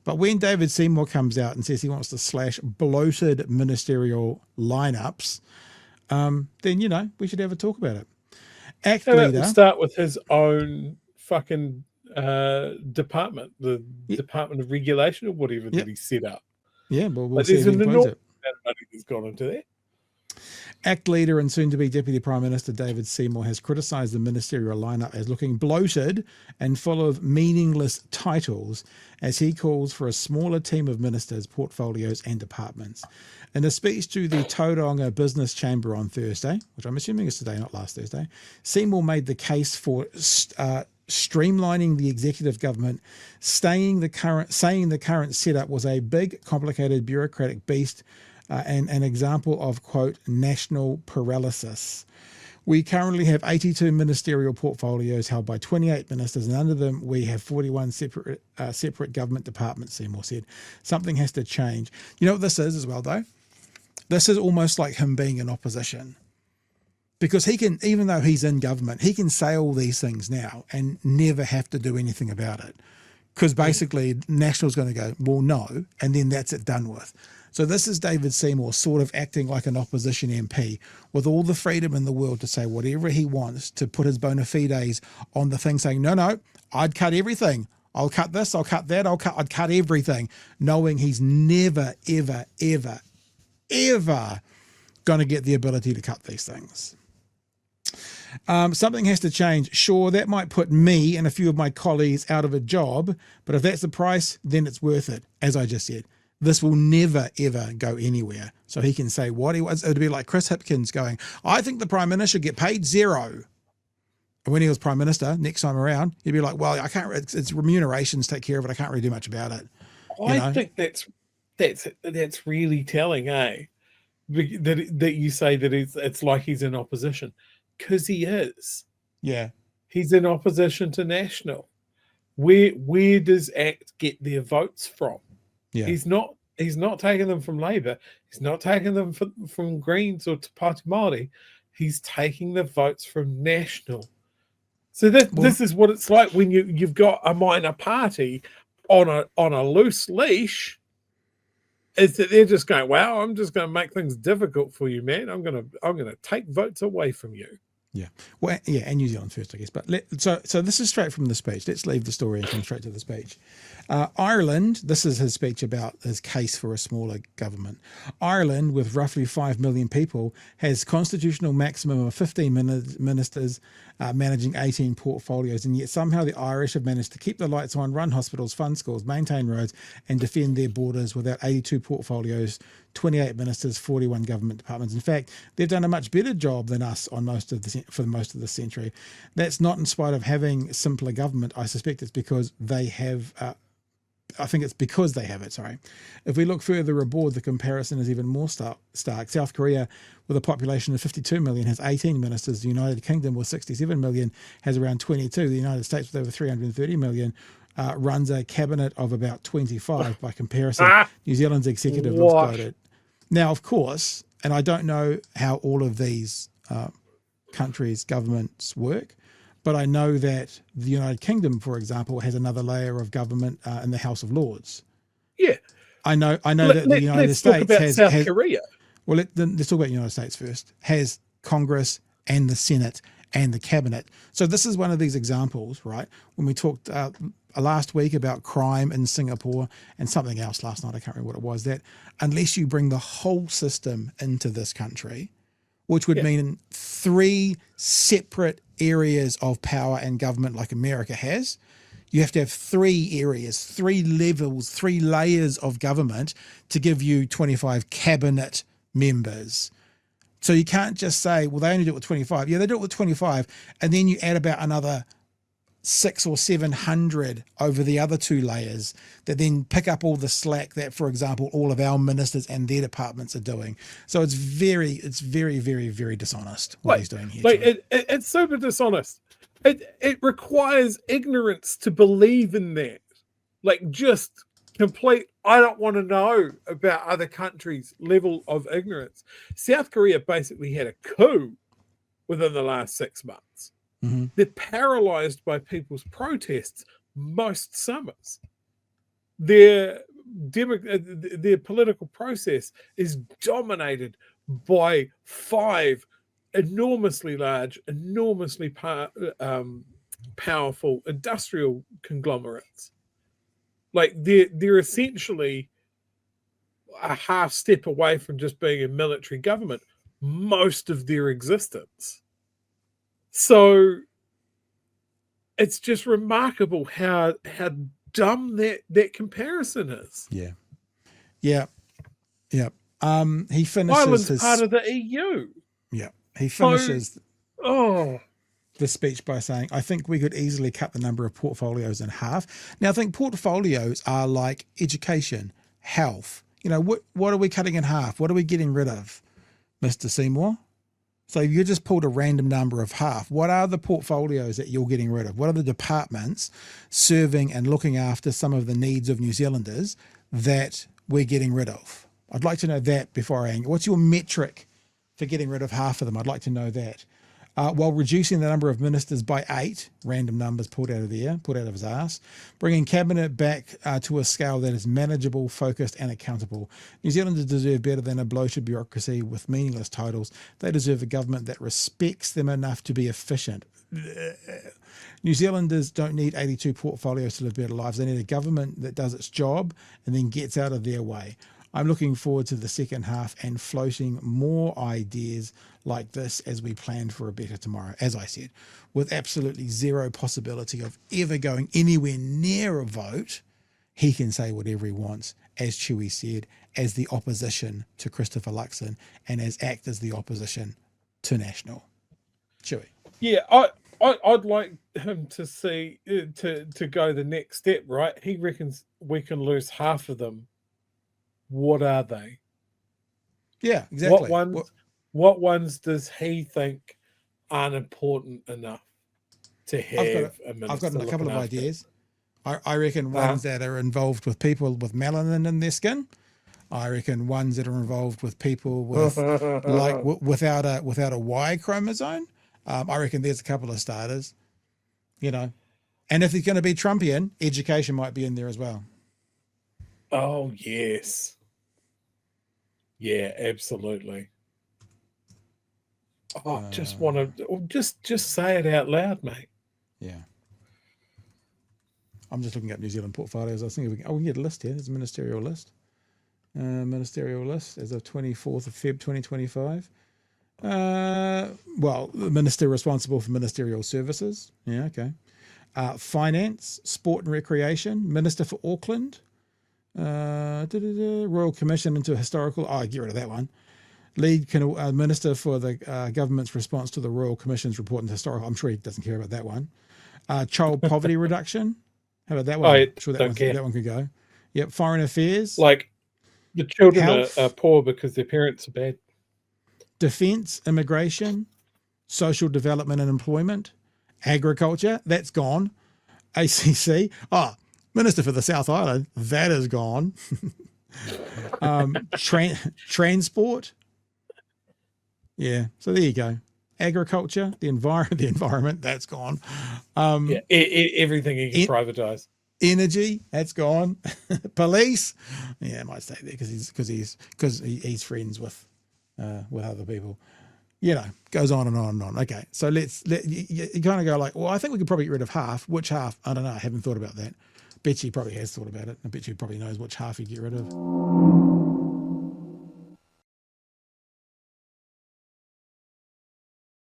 But when David Seymour comes out and says he wants to slash bloated ministerial lineups, then, we should have a talk about it. Act How about leader. we start with his own fucking department, the Department of Regulation or whatever that he set up. Yeah, well, we'll see there's if he an employs enormous it. amount of money that's gone into that. ACT leader and soon-to-be Deputy Prime Minister David Seymour has criticised the ministerial lineup as looking bloated and full of meaningless titles, as he calls for a smaller team of ministers, portfolios and departments. In a speech to the Tauranga Business Chamber on Thursday, which I'm assuming is today, not last Thursday, Seymour made the case for streamlining the executive government, saying the current setup was a big, complicated, bureaucratic beast, and an example of, quote, national paralysis. We currently have 82 ministerial portfolios held by 28 ministers, and under them we have 41 separate government departments, Seymour said. Something has to change. You know what this is as well, though? This is almost like him being in opposition. Because he can, even though he's in government, he can say all these things now and never have to do anything about it. Because basically National's going to go, well, no, and then that's it, done with. So this is David Seymour sort of acting like an opposition MP with all the freedom in the world to say whatever he wants, to put his bona fides on the thing, saying, no, I'd cut everything. I'll cut this, I'll cut that, I'd cut everything, knowing he's never, ever, ever, ever going to get the ability to cut these things. Something has to change. Sure, that might put me and a few of my colleagues out of a job, but if that's the price, then it's worth it, as I just said. This will never, ever go anywhere. So he can say what he wants. It'd be like Chris Hipkins going, I think the Prime Minister should get paid $0. And when he was Prime Minister, next time around, he'd be like, well, I can't, it's remunerations take care of it. I can't really do much about it. I think that's really telling, eh? That you say that it's like he's in opposition. Because he is. Yeah. He's in opposition to National. Where does ACT get their votes from? Yeah. He's not taking them from Labour. He's not taking them from Greens or Te Pāti Māori. He's taking the votes from National. So this is what it's like when you've got a minor party on a loose leash. Is that they're just going, wow, I'm just going to make things difficult for you, man. I'm going to take votes away from you. Yeah. Well, yeah, and New Zealand first, I guess. But so this is straight from the speech. Let's leave the story and come straight to the speech. Ireland, this is his speech about his case for a smaller government. Ireland, with roughly 5 million people, has constitutional maximum of 15 ministers managing 18 portfolios, and yet somehow the Irish have managed to keep the lights on, run hospitals, fund schools, maintain roads, and defend their borders without 82 portfolios, 28 ministers, 41 government departments. In fact, they've done a much better job than us for most of the century. That's not in spite of having simpler government. I suspect it's because they have. I think it's because they have it, sorry. If we look further aboard, the comparison is even more stark. South Korea, with a population of 52 million, has 18 ministers. The United Kingdom, with 67 million, has around 22. The United States, with over 330 million, runs a cabinet of about 25. By comparison, New Zealand's executive looks bloated. Now, of course, and I don't know how all of these countries' governments work, but I know that the United Kingdom, for example, has another layer of government in the House of Lords. Yeah. I know that the United States has South Korea. Well, let's talk about the United States first. Has Congress and the Senate and the cabinet. So this is one of these examples, right? When we talked last week about crime in Singapore and something else last night, I can't remember what it was, that unless you bring the whole system into this country, which would mean 3 separate areas of power and government like America has, you have to have 3 areas, 3 levels, 3 layers of government to give you 25 cabinet members. So you can't just say, well, they only do it with 25. Yeah, they do it with 25. And then you add about another 600 or 700 over the other 2 layers that then pick up all the slack that, for example, all of our ministers and their departments are doing. So it's very, very, very dishonest what he's doing here. It's super dishonest. It requires ignorance to believe in that. Like, just complete, I don't want to know about other countries' level of ignorance. South Korea basically had a coup within the last 6 months. Mm-hmm. They're paralyzed by people's protests most summers. their their political process is dominated by 5 enormously large, enormously powerful industrial conglomerates. Like they're essentially a half step away from just being a military government most of their existence. So it's just remarkable how dumb that comparison is. Yeah. He finishes Ireland's his part of the EU. Yeah. He finishes Oh, the speech by saying, I think we could easily cut the number of portfolios in half. Now, I think portfolios are like education, health. You know, what are we cutting in half? What are we getting rid of, Mr. Seymour? So you just pulled a random number of half. What are the portfolios that you're getting rid of? What are the departments serving and looking after some of the needs of New Zealanders that we're getting rid of? I'd like to know that before I anger. What's your metric for getting rid of half of them? I'd like to know that. While reducing the number of ministers by 8, random numbers pulled out of the air, pulled out of his ass, bringing cabinet back to a scale that is manageable, focused and accountable. New Zealanders deserve better than a bloated bureaucracy with meaningless titles. They deserve a government that respects them enough to be efficient. New Zealanders don't need 82 portfolios to live better lives. They need a government that does its job and then gets out of their way. I'm looking forward to the second half and floating more ideas like this as we plan for a better tomorrow. As I said, with absolutely zero possibility of ever going anywhere near a vote, he can say whatever he wants, as Chewie said, as the opposition to Christopher Luxon and act as the opposition to National. Chewie. Yeah, I'd like him to see to go the next step, right? He reckons we can lose half of them. What are they? Yeah, exactly. What ones does he think aren't important enough to have a minister? I've got a couple of ideas. I reckon ones that are involved with people with melanin in their skin. I reckon ones that are involved with people with without a Y chromosome. I reckon there's a couple of starters, you know. And if he's going to be Trumpian, education might be in there as well. Oh, yes. Yeah, absolutely. Oh, just want to just say it out loud, mate. Yeah. I'm just looking at New Zealand portfolios. I was thinking we can get a list here. There's a ministerial list. Ministerial list as of 24th of Feb 2025. Well, the minister responsible for ministerial services. Yeah, okay. Finance, sport and recreation, minister for Auckland. Royal Commission into Historical. Oh, get rid of that one. Lead Minister for the government's response to the Royal Commission's report into historical. I'm sure he doesn't care about that one. Child poverty reduction. How about that one? I'm sure that one could go. Yep. Foreign affairs. Like the children are poor because their parents are bad. Defence, immigration, social development and employment, agriculture. That's gone. ACC. Oh, Minister for the South Island. That is gone. Transport. Yeah. So there you go. Agriculture, the environment, that's gone. Everything he can privatize. Energy, that's gone. Police, yeah, I might stay there because he's friends with other people. You know, goes on and on and on. Okay, so you kind of go like, well, I think we could probably get rid of half. Which half? I don't know. I haven't thought about that. Bet you probably has thought about it. I bet you probably knows which half he'd get rid of.